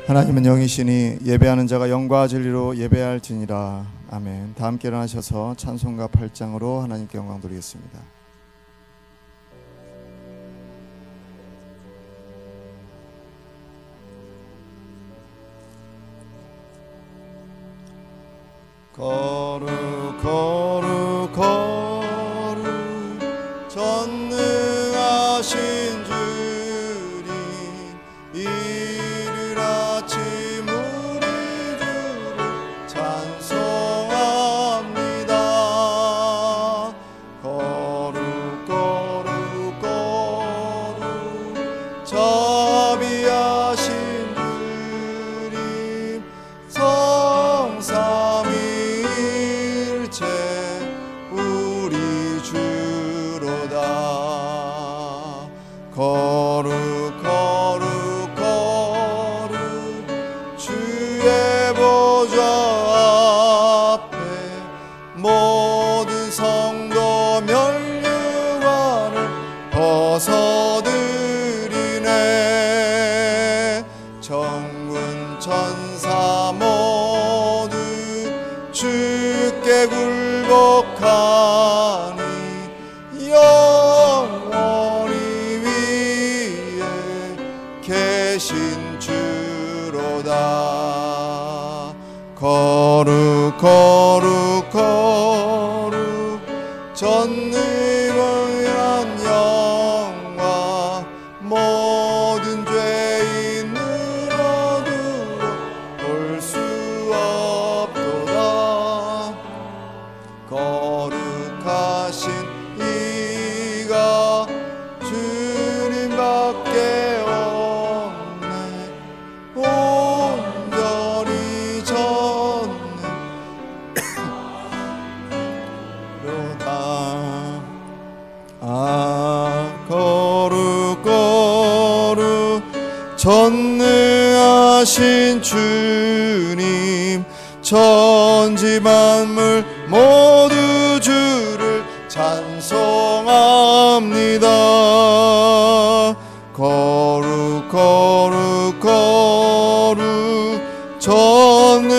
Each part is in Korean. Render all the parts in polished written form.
하나님은 영이시니 예배하는 자가 영과 진리로 예배할지니라. 아멘. 다 함께 일어나셔서 찬송가 8장으로 하나님께 영광 돌리겠습니다. 거룩 거룩 거룩 전능하신 주님, 이른 아침 우리 주를 찬송합니다. 거룩 거룩 거룩 자비하신 주님, 성삼위일체 우리 주로다. 거룩 거룩 거룩 주의 보좌 앞에 모든 성도 면류관을 벗어드리네. 천군 천사 모두 주께 굴복하니 영원히 위에 계신 주로다. 거룩 거룩 거룩 전능한 영과 모든 죄인 늘어들어 볼 수 없도다. 거룩하신 이가 주님밖에 없네. 온전히 전능로다. 거룩 거룩 전능하신 주님, 천지 만물 모두 주를 찬송합니다. 거룩 거룩 거룩 전능하신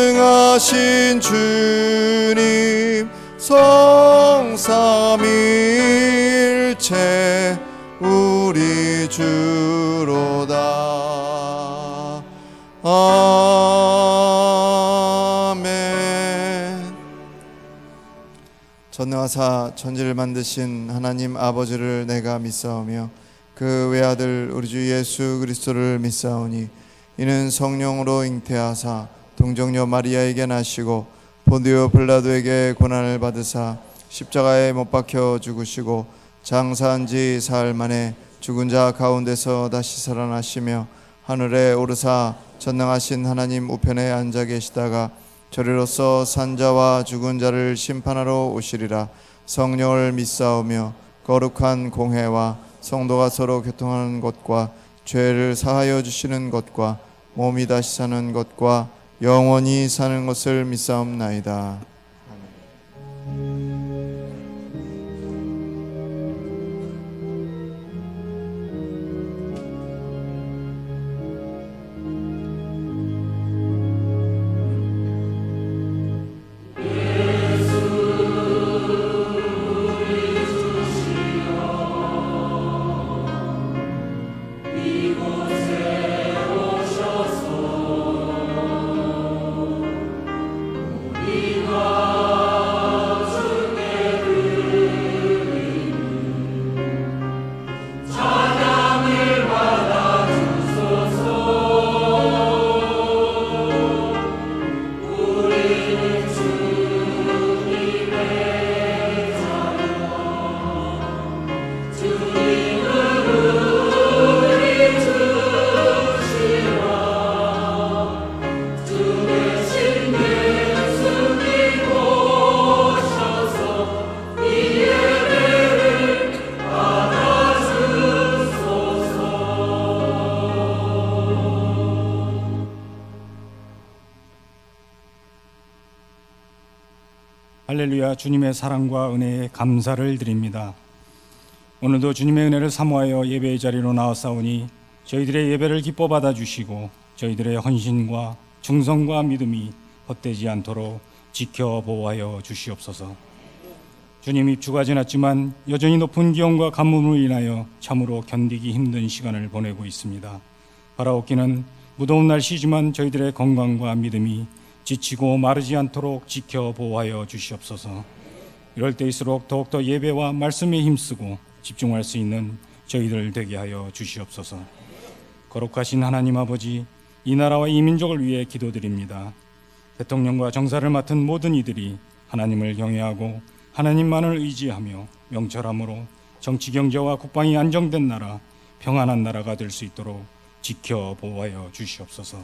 주님, 성삼위일체 우리 주로다. 아멘. 전능하사 천지를 만드신 하나님 아버지를 내가 믿사오며 그 외아들 우리 주 예수 그리스도를 믿사오니, 이는 성령으로 잉태하사 동정녀 마리아에게 나시고 본디오 빌라도에게 고난을 받으사 십자가에 못 박혀 죽으시고 장사한 지 사흘 만에 죽은 자 가운데서 다시 살아나시며 하늘에 오르사 전능하신 하나님 우편에 앉아 계시다가 저리로서 산자와 죽은 자를 심판하러 오시리라. 성령을 믿사오며 거룩한 공회와 성도가 서로 교통하는 것과 죄를 사하여 주시는 것과 몸이 다시 사는 것과 영원히 사는 것을 믿사옵나이다. 할렐루야. 주님의 사랑과 은혜에 감사를 드립니다. 오늘도 주님의 은혜를 사모하여 예배의 자리로 나왔사오니 저희들의 예배를 기뻐 받아주시고 저희들의 헌신과 충성과 믿음이 헛되지 않도록 지켜 보호하여 주시옵소서. 주님, 입추가 지났지만 여전히 높은 기온과 가뭄으로 인하여 참으로 견디기 힘든 시간을 보내고 있습니다. 바라옵기는 무더운 날씨지만 저희들의 건강과 믿음이 지치고 마르지 않도록 지켜 보호하여 주시옵소서. 이럴 때일수록 더욱더 예배와 말씀에 힘쓰고 집중할 수 있는 저희들 되게 하여 주시옵소서. 거룩하신 하나님 아버지, 이 나라와 이 민족을 위해 기도드립니다. 대통령과 정사를 맡은 모든 이들이 하나님을 경외하고 하나님만을 의지하며 명철함으로 정치, 경제와 국방이 안정된 나라, 평안한 나라가 될 수 있도록 지켜 보호하여 주시옵소서.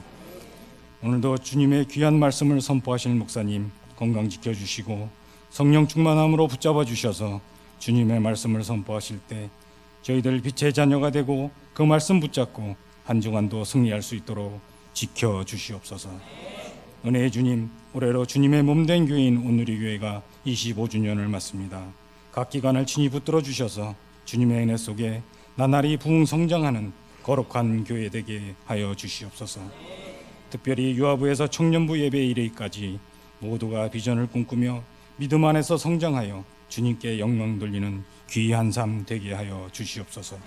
오늘도 주님의 귀한 말씀을 선포하실 목사님 건강 지켜주시고 성령 충만함으로 붙잡아 주셔서 주님의 말씀을 선포하실 때 저희들 빛의 자녀가 되고 그 말씀 붙잡고 한 주간도 승리할 수 있도록 지켜주시옵소서. 은혜의 주님, 올해로 주님의 몸된 교회인 온누리 교회가 25주년을 맞습니다. 각 기관을 친히 붙들어 주셔서 주님의 은혜 속에 나날이 부흥성장하는 거룩한 교회 되게 하여 주시옵소서. 특별히 유아부에서 청년부 예배 이르기까지 모두가 비전을 꿈꾸며 믿음 안에서 성장하여 주님께 영광 돌리는 귀한 삶 되게 하여 주시옵소서.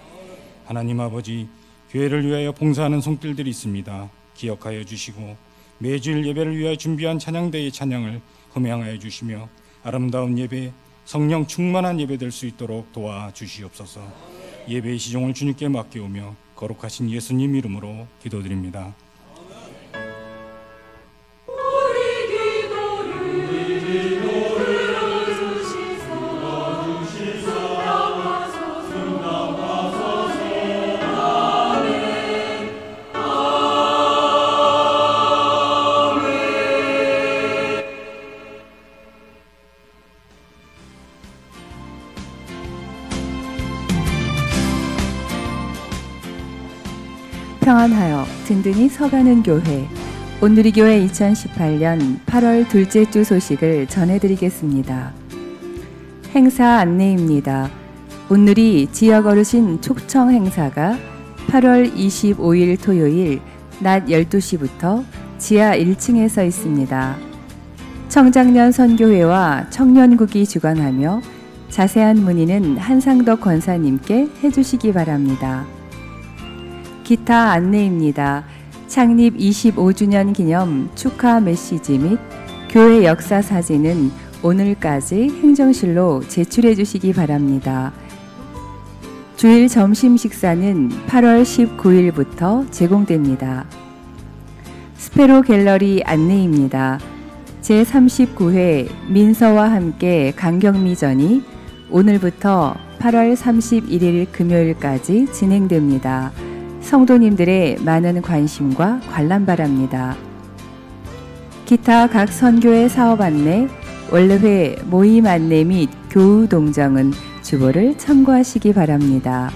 하나님 아버지, 교회를 위하여 봉사하는 손길들이 있습니다. 기억하여 주시고 매주일 예배를 위하여 준비한 찬양대의 찬양을 흠양하여 주시며 아름다운 예배, 성령 충만한 예배 될 수 있도록 도와주시옵소서. 예배의 시종을 주님께 맡겨오며 거룩하신 예수님 이름으로 기도드립니다. 평안하여 든든히 서가는 교회, 온누리 교회 2018년 8월 둘째 주 소식을 전해드리겠습니다. 행사 안내입니다. 온누리 지역 어르신 촉청 행사가 8월 25일 토요일 낮 12시부터 지하 1층에서 있습니다. 청장년 선교회와 청년국이 주관하며 자세한 문의는 한상덕 권사님께 해주시기 바랍니다. 기타 안내입니다. 창립 25주년 기념 축하 메시지 및 교회 역사 사진은 오늘까지 행정실로 제출해 주시기 바랍니다. 주일 점심 식사는 8월 19일부터 제공됩니다. 스페로 갤러리 안내입니다. 제39회 민서와 함께 강경미전이 오늘부터 8월 31일 금요일까지 진행됩니다. 성도님들의 많은 관심과 관람 바랍니다. 기타 각 선교회 사업 안내, 원래회 모임 안내 및 교우 동정은 주보를 참고하시기 바랍니다.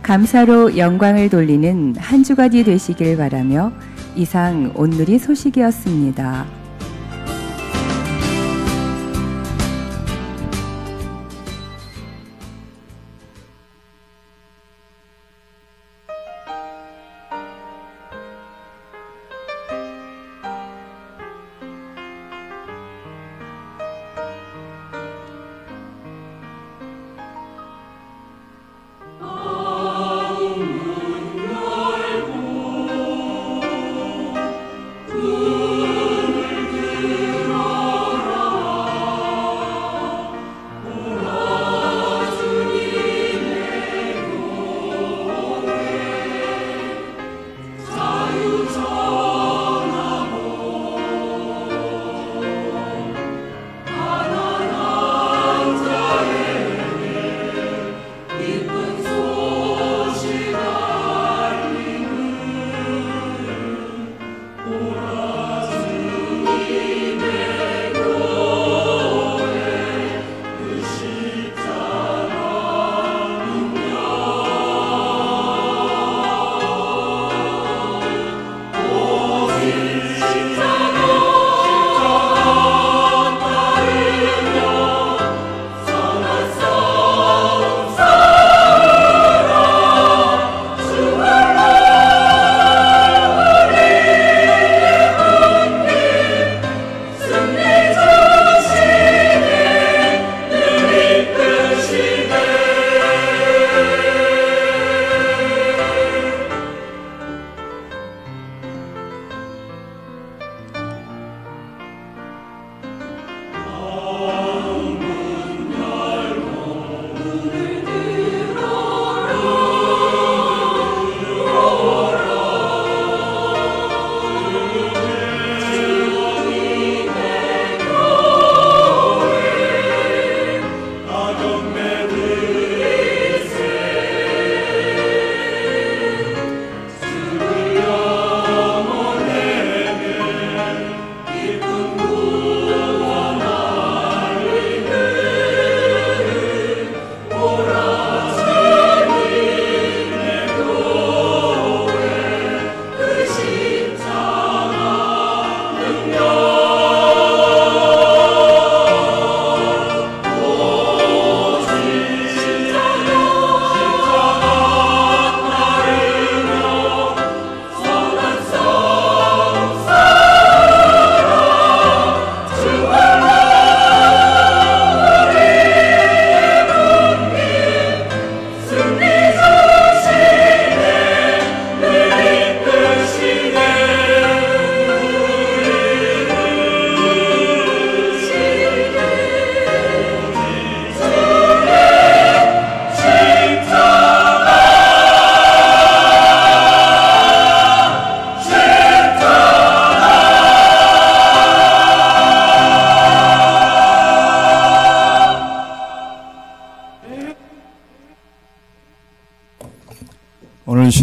감사로 영광을 돌리는 한 주간이 되시길 바라며 이상 온누리 소식이었습니다.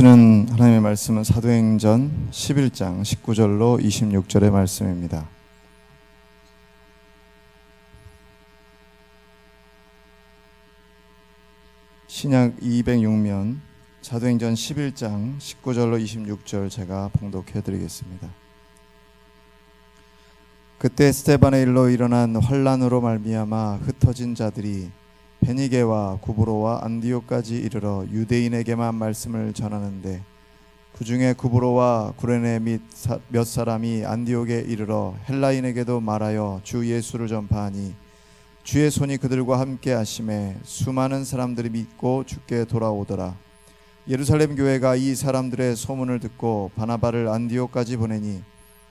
보시는 하나님의 말씀은 사도행전 11장 19절로 26절의 말씀입니다. 신약 206면 사도행전 11장 19절로 26절 제가 봉독해 드리겠습니다. 그때 스데반의 일로 일어난 환란으로 말미암아 흩어진 자들이 베니게와 구브로와 안디옥까지 이르러 유대인에게만 말씀을 전하는데 그 중에 구브로와 구레네 및 몇 사람이 안디옥에 이르러 헬라인에게도 말하여 주 예수를 전파하니 주의 손이 그들과 함께 하심에 수많은 사람들이 믿고 주께 돌아오더라. 예루살렘 교회가 이 사람들의 소문을 듣고 바나바를 안디옥까지 보내니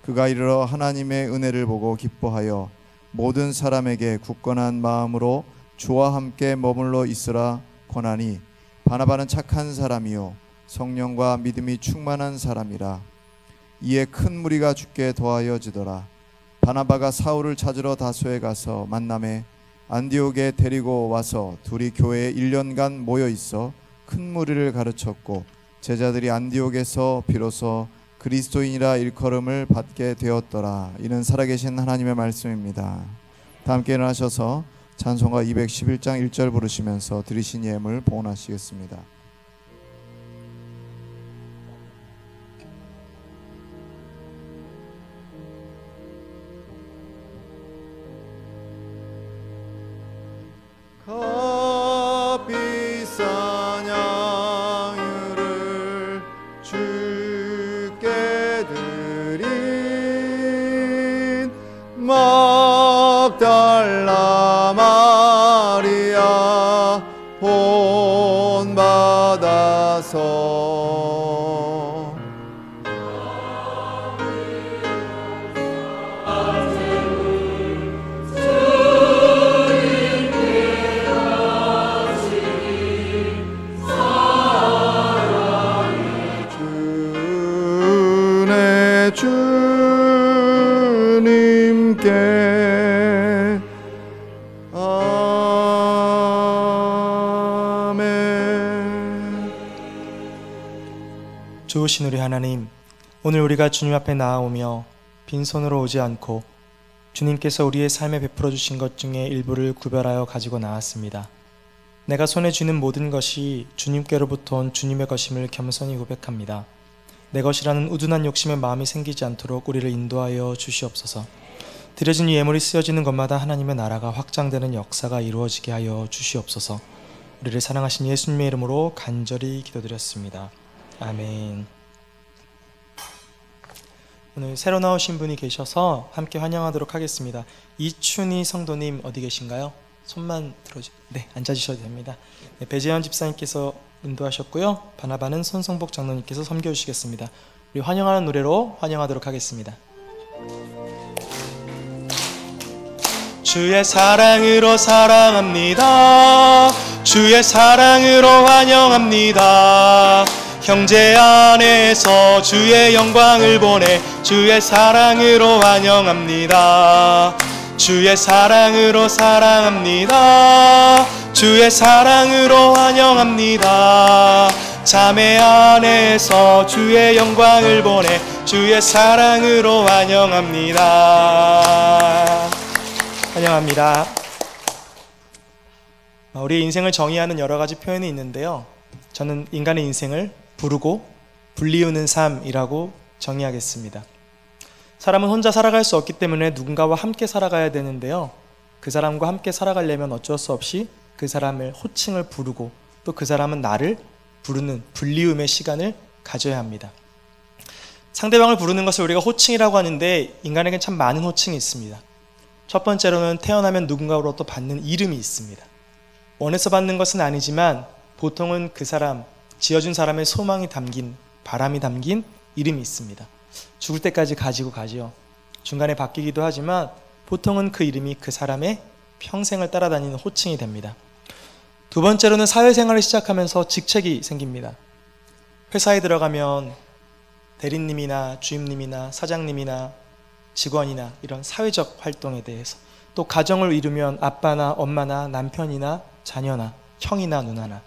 그가 이르러 하나님의 은혜를 보고 기뻐하여 모든 사람에게 굳건한 마음으로 주와 함께 머물러 있으라 권하니 바나바는 착한 사람이요 성령과 믿음이 충만한 사람이라. 이에 큰 무리가 주께 더하여지더라. 바나바가 사울을 찾으러 다소에 가서 만남에 안디옥에 데리고 와서 둘이 교회에 1년간 모여 있어 큰 무리를 가르쳤고 제자들이 안디옥에서 비로소 그리스도인이라 일컬음을 받게 되었더라. 이는 살아계신 하나님의 말씀입니다. 다 함께 일어나셔서 찬송가 211장 1절 부르시면서 드리신 예물 봉헌하시겠습니다. 값비싼 양유를 주께 드린 막달라 마리아 본받아서 주님께 아멘. 좋으신 우리 하나님, 오늘 우리가 주님 앞에 나아오며 빈손으로 오지 않고 주님께서 우리의 삶에 베풀어 주신 것 중에 일부를 구별하여 가지고 나왔습니다. 내가 손에 쥐는 모든 것이 주님께로부터 온 주님의 것임을 겸손히 고백합니다. 내 것이라는 우둔한 욕심의 마음이 생기지 않도록 우리를 인도하여 주시옵소서. 드려진 이 예물이 쓰여지는 것마다 하나님의 나라가 확장되는 역사가 이루어지게 하여 주시옵소서. 우리를 사랑하신 예수님의 이름으로 간절히 기도드렸습니다. 아멘. 오늘 새로 나오신 분이 계셔서 함께 환영하도록 하겠습니다. 이춘희 성도님 어디 계신가요? 손만 들어주세요. 네, 앉아주셔도 됩니다. 네, 배재현 집사님께서 인도하셨고요. 바나바는 손성복 장로님께서 섬겨주시겠습니다. 우리 환영하는 노래로 환영하도록 하겠습니다. 주의 사랑으로 사랑합니다. 주의 사랑으로 환영합니다. 형제 안에서 주의 영광을 보내 주의 사랑으로 환영합니다. 주의 사랑으로 사랑합니다. 주의 사랑으로 환영합니다. 자매 안에서 주의 영광을 보내 주의 사랑으로 환영합니다. 환영합니다. 우리 인생을 정의하는 여러 가지 표현이 있는데요, 저는 인간의 인생을 부르고 불리우는 삶이라고 정의하겠습니다. 사람은 혼자 살아갈 수 없기 때문에 누군가와 함께 살아가야 되는데요, 그 사람과 함께 살아가려면 어쩔 수 없이 그 사람을 호칭을 부르고 또 그 사람은 나를 부르는 불리움의 시간을 가져야 합니다. 상대방을 부르는 것을 우리가 호칭이라고 하는데 인간에겐 참 많은 호칭이 있습니다. 첫 번째로는 태어나면 누군가로부터 받는 이름이 있습니다. 원해서 받는 것은 아니지만 보통은 그 사람, 지어준 사람의 소망이 담긴, 바람이 담긴 이름이 있습니다. 죽을 때까지 가지고 가지요. 중간에 바뀌기도 하지만 보통은 그 이름이 그 사람의 평생을 따라다니는 호칭이 됩니다. 두 번째로는 사회생활을 시작하면서 직책이 생깁니다. 회사에 들어가면 대리님이나 주임님이나 사장님이나 직원이나 이런 사회적 활동에 대해서, 또 가정을 이루면 아빠나 엄마나 남편이나 자녀나 형이나 누나나,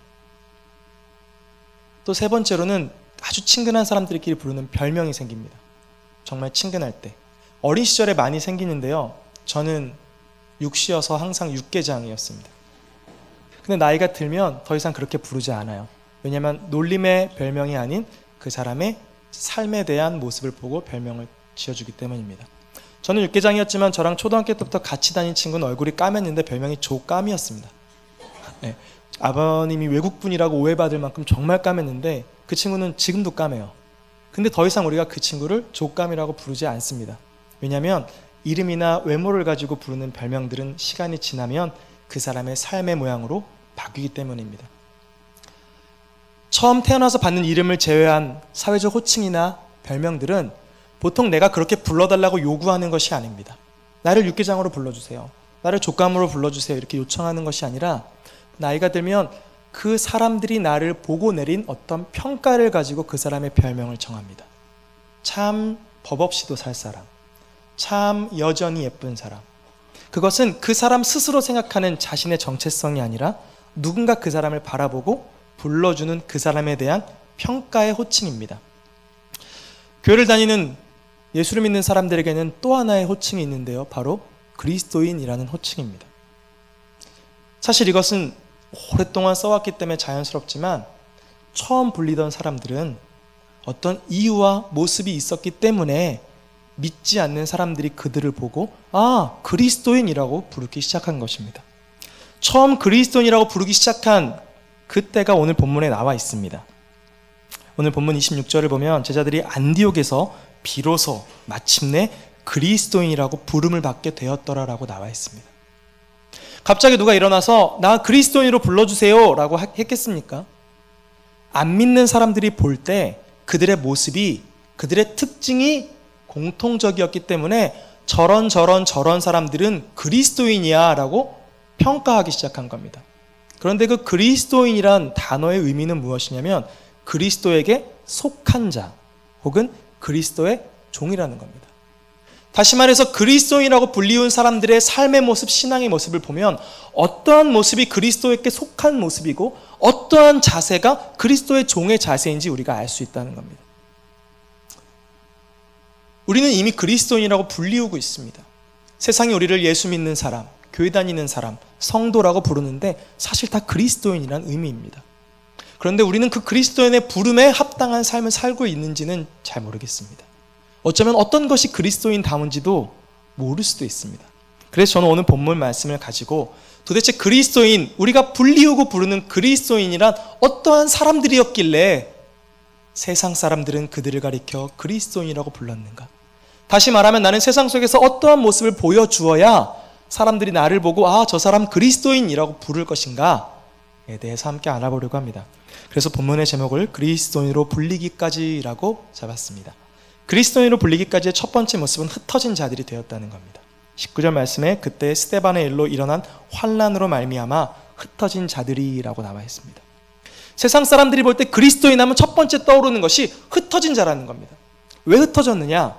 또 세 번째로는 아주 친근한 사람들끼리 부르는 별명이 생깁니다. 정말 친근할 때. 어린 시절에 많이 생기는데요. 저는 육시여서 항상 육개장이었습니다. 근데 나이가 들면 더 이상 그렇게 부르지 않아요. 왜냐하면 놀림의 별명이 아닌 그 사람의 삶에 대한 모습을 보고 별명을 지어주기 때문입니다. 저는 육개장이었지만 저랑 초등학교 때부터 같이 다닌 친구는 얼굴이 까맸는데 별명이 조까미였습니다. 네. 아버님이 외국분이라고 오해받을 만큼 정말 까맸는데 그 친구는 지금도 까매요. 근데 더 이상 우리가 그 친구를 조까미라고 부르지 않습니다. 왜냐하면 이름이나 외모를 가지고 부르는 별명들은 시간이 지나면 그 사람의 삶의 모양으로 바뀌기 때문입니다. 처음 태어나서 받는 이름을 제외한 사회적 호칭이나 별명들은 보통 내가 그렇게 불러달라고 요구하는 것이 아닙니다. 나를 육개장으로 불러주세요. 나를 족감으로 불러주세요. 이렇게 요청하는 것이 아니라 나이가 들면 그 사람들이 나를 보고 내린 어떤 평가를 가지고 그 사람의 별명을 정합니다. 참 법 없이도 살 사람, 참 여전히 예쁜 사람. 그것은 그 사람 스스로 생각하는 자신의 정체성이 아니라 누군가 그 사람을 바라보고 불러주는 그 사람에 대한 평가의 호칭입니다. 교회를 다니는 예수를 믿는 사람들에게는 또 하나의 호칭이 있는데요. 바로 그리스도인이라는 호칭입니다. 사실 이것은 오랫동안 써왔기 때문에 자연스럽지만 처음 불리던 사람들은 어떤 이유와 모습이 있었기 때문에 믿지 않는 사람들이 그들을 보고 그리스도인이라고 부르기 시작한 것입니다. 처음 그리스도인이라고 부르기 시작한 그때가 오늘 본문에 나와 있습니다. 오늘 본문 26절을 보면 제자들이 안디옥에서 비로소 마침내 그리스도인이라고 부름을 받게 되었더라라고 나와 있습니다. 갑자기 누가 일어나서 나 그리스도인으로 불러주세요 라고 했겠습니까? 안 믿는 사람들이 볼 때 그들의 모습이, 그들의 특징이 공통적이었기 때문에 저런 사람들은 그리스도인이야 라고 평가하기 시작한 겁니다. 그런데 그 그리스도인이란 단어의 의미는 무엇이냐면 그리스도에게 속한 자 혹은 그리스도의 종이라는 겁니다. 다시 말해서 그리스도인이라고 불리운 사람들의 삶의 모습, 신앙의 모습을 보면 어떠한 모습이 그리스도에게 속한 모습이고 어떠한 자세가 그리스도의 종의 자세인지 우리가 알 수 있다는 겁니다. 우리는 이미 그리스도인이라고 불리우고 있습니다. 세상이 우리를 예수 믿는 사람, 교회 다니는 사람, 성도라고 부르는데 사실 다 그리스도인이란 의미입니다. 그런데 우리는 그 그리스도인의 부름에 합당한 삶을 살고 있는지는 잘 모르겠습니다. 어쩌면 어떤 것이 그리스도인다운지도 모를 수도 있습니다. 그래서 저는 오늘 본문 말씀을 가지고 도대체 그리스도인, 우리가 불리우고 부르는 그리스도인이란 어떠한 사람들이었길래 세상 사람들은 그들을 가리켜 그리스도인이라고 불렀는가? 다시 말하면 나는 세상 속에서 어떠한 모습을 보여주어야 사람들이 나를 보고 저 사람 그리스도인이라고 부를 것인가에 대해서 함께 알아보려고 합니다. 그래서 본문의 제목을 그리스도인으로 불리기까지라고 잡았습니다. 그리스도인으로 불리기까지의 첫 번째 모습은 흩어진 자들이 되었다는 겁니다. 19절 말씀에 그때 스데반의 일로 일어난 환난으로 말미암아 흩어진 자들이라고 나와 있습니다. 세상 사람들이 볼 때 그리스도인 하면 첫 번째 떠오르는 것이 흩어진 자라는 겁니다. 왜 흩어졌느냐?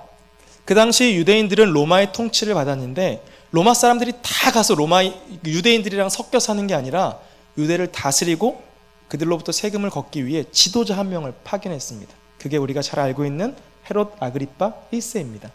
그 당시 유대인들은 로마의 통치를 받았는데 로마 사람들이 다 가서 유대인들이랑 섞여 사는 게 아니라 유대를 다스리고 그들로부터 세금을 걷기 위해 지도자 한 명을 파견했습니다. 그게 우리가 잘 알고 있는 헤롯 아그리파 1세입니다.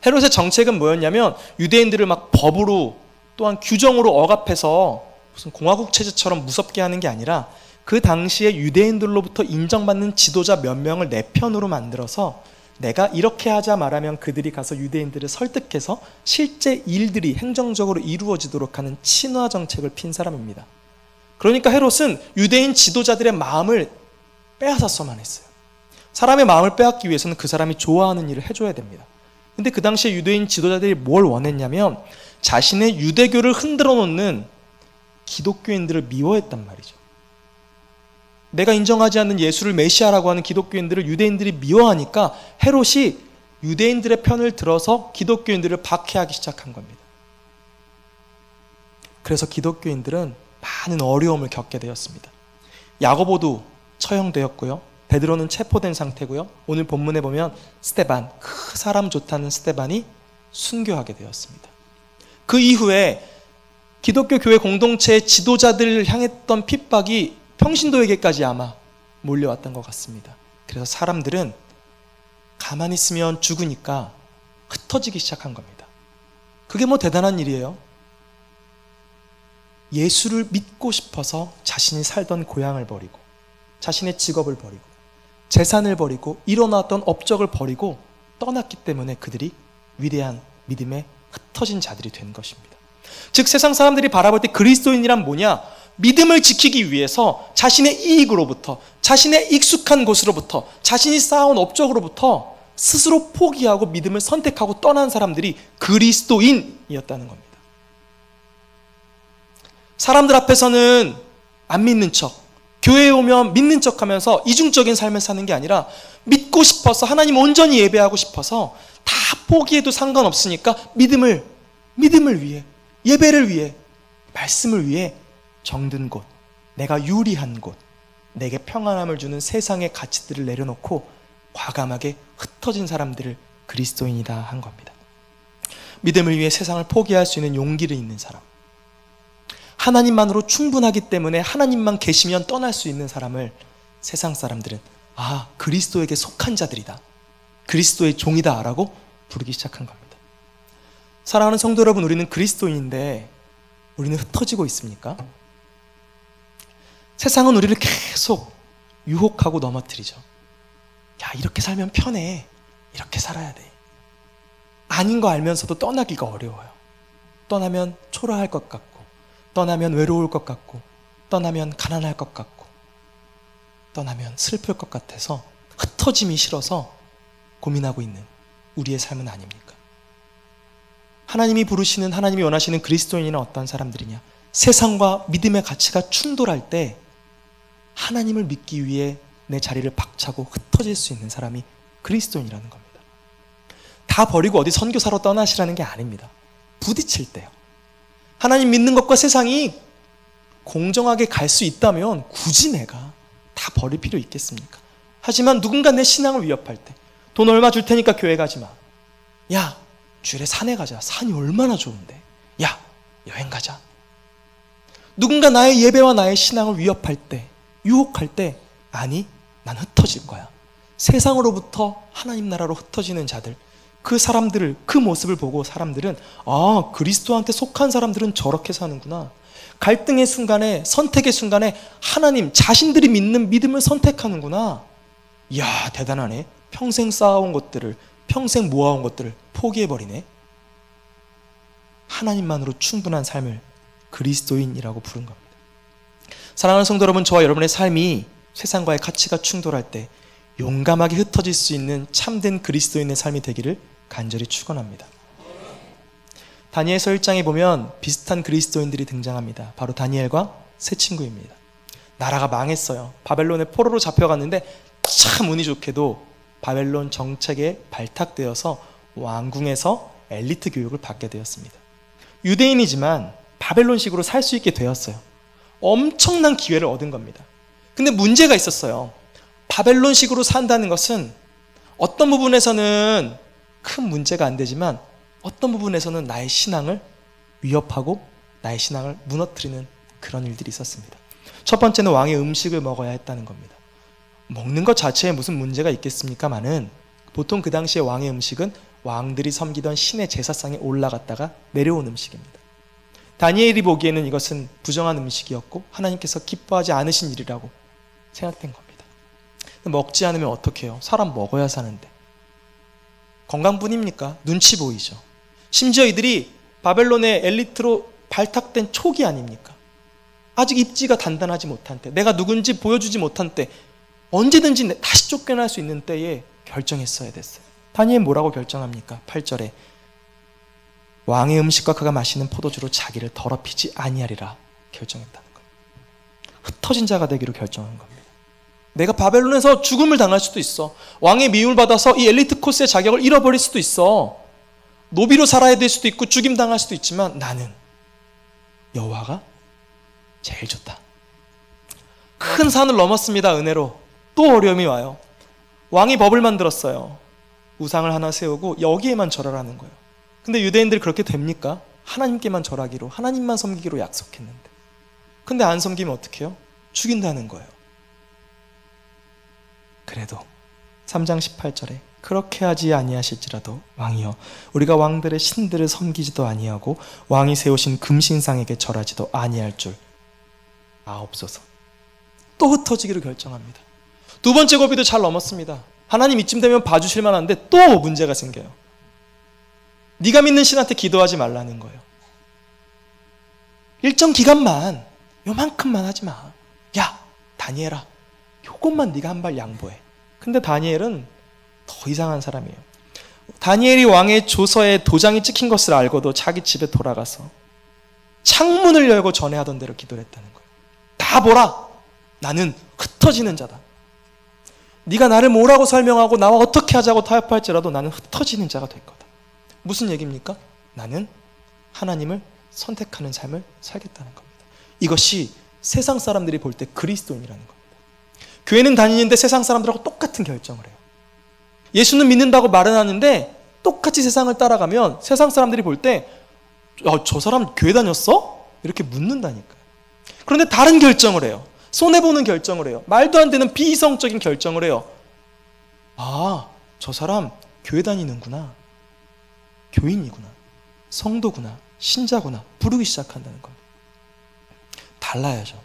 헤롯의 정책은 뭐였냐면 유대인들을 막 법으로 또한 규정으로 억압해서 무슨 공화국 체제처럼 무섭게 하는 게 아니라 그 당시에 유대인들로부터 인정받는 지도자 몇 명을 내 편으로 만들어서 내가 이렇게 하자 말하면 그들이 가서 유대인들을 설득해서 실제 일들이 행정적으로 이루어지도록 하는 친화 정책을 핀 사람입니다. 그러니까 헤롯은 유대인 지도자들의 마음을 빼앗았어만 했어요. 사람의 마음을 빼앗기 위해서는 그 사람이 좋아하는 일을 해줘야 됩니다. 근데 그 당시에 유대인 지도자들이 뭘 원했냐면 자신의 유대교를 흔들어 놓는 기독교인들을 미워했단 말이죠. 내가 인정하지 않는 예수를 메시아라고 하는 기독교인들을 유대인들이 미워하니까 헤롯이 유대인들의 편을 들어서 기독교인들을 박해하기 시작한 겁니다. 그래서 기독교인들은 많은 어려움을 겪게 되었습니다. 야고보도 처형되었고요. 베드로는 체포된 상태고요. 오늘 본문에 보면 스데반, 그 사람 좋다는 스데반이 순교하게 되었습니다. 그 이후에 기독교 교회 공동체의 지도자들을 향했던 핍박이 평신도에게까지 아마 몰려왔던 것 같습니다. 그래서 사람들은 가만히 있으면 죽으니까 흩어지기 시작한 겁니다. 그게 뭐 대단한 일이에요? 예수를 믿고 싶어서 자신이 살던 고향을 버리고 자신의 직업을 버리고 재산을 버리고 일어났던 업적을 버리고 떠났기 때문에 그들이 위대한 믿음에 흩어진 자들이 된 것입니다. 즉 세상 사람들이 바라볼 때 그리스도인이란 뭐냐? 믿음을 지키기 위해서 자신의 이익으로부터, 자신의 익숙한 곳으로부터, 자신이 쌓아온 업적으로부터 스스로 포기하고 믿음을 선택하고 떠난 사람들이 그리스도인이었다는 겁니다. 사람들 앞에서는 안 믿는 척, 교회에 오면 믿는 척 하면서 이중적인 삶을 사는 게 아니라 믿고 싶어서, 하나님 온전히 예배하고 싶어서 다 포기해도 상관없으니까 믿음을 위해, 예배를 위해, 말씀을 위해 정든 곳, 내가 유리한 곳, 내게 평안함을 주는 세상의 가치들을 내려놓고 과감하게 흩어진 사람들을 그리스도인이다 한 겁니다. 믿음을 위해 세상을 포기할 수 있는 용기를 있는 사람, 하나님만으로 충분하기 때문에 하나님만 계시면 떠날 수 있는 사람을 세상 사람들은 그리스도에게 속한 자들이다, 그리스도의 종이다 라고 부르기 시작한 겁니다. 사랑하는 성도 여러분, 우리는 그리스도인인데 우리는 흩어지고 있습니까? 세상은 우리를 계속 유혹하고 넘어뜨리죠. 야, 이렇게 살면 편해, 이렇게 살아야 돼. 아닌 거 알면서도 떠나기가 어려워요. 떠나면 초라할 것 같고, 떠나면 외로울 것 같고, 떠나면 가난할 것 같고, 떠나면 슬플 것 같아서 흩어짐이 싫어서 고민하고 있는 우리의 삶은 아닙니까? 하나님이 부르시는, 하나님이 원하시는 그리스도인은 어떤 사람들이냐? 세상과 믿음의 가치가 충돌할 때 하나님을 믿기 위해 내 자리를 박차고 흩어질 수 있는 사람이 그리스도인이라는 겁니다. 다 버리고 어디 선교사로 떠나시라는 게 아닙니다. 부딪힐 때요. 하나님 믿는 것과 세상이 공정하게 갈 수 있다면 굳이 내가 다 버릴 필요 있겠습니까? 하지만 누군가 내 신앙을 위협할 때, 돈 얼마 줄 테니까 교회 가지 마. 야, 주일에 산에 가자. 산이 얼마나 좋은데. 야, 여행 가자. 누군가 나의 예배와 나의 신앙을 위협할 때, 유혹할 때, 아니, 난 흩어질 거야. 세상으로부터 하나님 나라로 흩어지는 자들, 그 사람들을, 그 모습을 보고 사람들은 그리스도한테 속한 사람들은 저렇게 사는구나. 갈등의 순간에, 선택의 순간에 하나님, 자신들이 믿는 믿음을 선택하는구나. 이야, 대단하네. 평생 쌓아온 것들을, 평생 모아온 것들을 포기해버리네. 하나님만으로 충분한 삶을 그리스도인이라고 부른 겁니다. 사랑하는 성도 여러분, 저와 여러분의 삶이 세상과의 가치가 충돌할 때 용감하게 흩어질 수 있는 참된 그리스도인의 삶이 되기를 간절히 축원합니다. 다니엘서 1장에 보면 비슷한 그리스도인들이 등장합니다. 바로 다니엘과 세 친구입니다. 나라가 망했어요. 바벨론의 포로로 잡혀갔는데 참 운이 좋게도 바벨론 정책에 발탁되어서 왕궁에서 엘리트 교육을 받게 되었습니다. 유대인이지만 바벨론식으로 살 수 있게 되었어요. 엄청난 기회를 얻은 겁니다. 근데 문제가 있었어요. 바벨론식으로 산다는 것은 어떤 부분에서는 큰 문제가 안 되지만 어떤 부분에서는 나의 신앙을 위협하고 나의 신앙을 무너뜨리는 그런 일들이 있었습니다. 첫 번째는 왕의 음식을 먹어야 했다는 겁니다. 먹는 것 자체에 무슨 문제가 있겠습니까마는 보통 그 당시에 왕의 음식은 왕들이 섬기던 신의 제사상에 올라갔다가 내려온 음식입니다. 다니엘이 보기에는 이것은 부정한 음식이었고 하나님께서 기뻐하지 않으신 일이라고 생각된 겁니다. 먹지 않으면 어떻게 해요? 사람 먹어야 사는데. 건강뿐입니까? 눈치 보이죠. 심지어 이들이 바벨론의 엘리트로 발탁된 초기 아닙니까? 아직 입지가 단단하지 못한 때, 내가 누군지 보여주지 못한 때, 언제든지 다시 쫓겨날 수 있는 때에 결정했어야 됐어요. 다니엘 뭐라고 결정합니까? 8절에 왕의 음식과 그가 마시는 포도주로 자기를 더럽히지 아니하리라 결정했다는 거예요. 흩어진 자가 되기로 결정한 겁니다. 내가 바벨론에서 죽음을 당할 수도 있어. 왕의 미움을 받아서 이 엘리트 코스의 자격을 잃어버릴 수도 있어. 노비로 살아야 될 수도 있고 죽임 당할 수도 있지만 나는 여호와가 제일 좋다. 큰 산을 넘었습니다. 은혜로. 또 어려움이 와요. 왕이 법을 만들었어요. 우상을 하나 세우고 여기에만 절하라는 거예요. 근데 유대인들이 그렇게 됩니까? 하나님께만 절하기로, 하나님만 섬기기로 약속했는데. 근데 안 섬기면 어떻게 해요? 죽인다는 거예요. 그래도 3장 18절에 그렇게 하지 아니하실지라도 왕이여 우리가 왕들의 신들을 섬기지도 아니하고 왕이 세우신 금신상에게 절하지도 아니할 줄 아옵소서. 또 흩어지기로 결정합니다. 두 번째 고비도 잘 넘었습니다. 하나님 이쯤 되면 봐주실 만한데 또 문제가 생겨요. 네가 믿는 신한테 기도하지 말라는 거예요. 일정 기간만 요만큼만 하지 마. 야 다니엘아 요것만 네가 한 발 양보해. 근데 다니엘은 더 이상한 사람이에요. 다니엘이 왕의 조서에 도장이 찍힌 것을 알고도 자기 집에 돌아가서 창문을 열고 전에하던 대로 기도를 했다는 거예요. 다 보라. 나는 흩어지는 자다. 네가 나를 뭐라고 설명하고 나와 어떻게 하자고 타협할지라도 나는 흩어지는 자가 될 거다. 무슨 얘기입니까? 나는 하나님을 선택하는 삶을 살겠다는 겁니다. 이것이 세상 사람들이 볼 때 그리스도인이라는 겁니다. 교회는 다니는데 세상 사람들하고 똑같은 결정을 해요. 예수는 믿는다고 말은 하는데 똑같이 세상을 따라가면 세상 사람들이 볼 때 저 사람 교회 다녔어? 이렇게 묻는다니까요. 그런데 다른 결정을 해요. 손해보는 결정을 해요. 말도 안 되는 비이성적인 결정을 해요. 아, 저 사람 교회 다니는구나. 교인이구나. 성도구나. 신자구나. 부르기 시작한다는 겁니다. 달라야죠.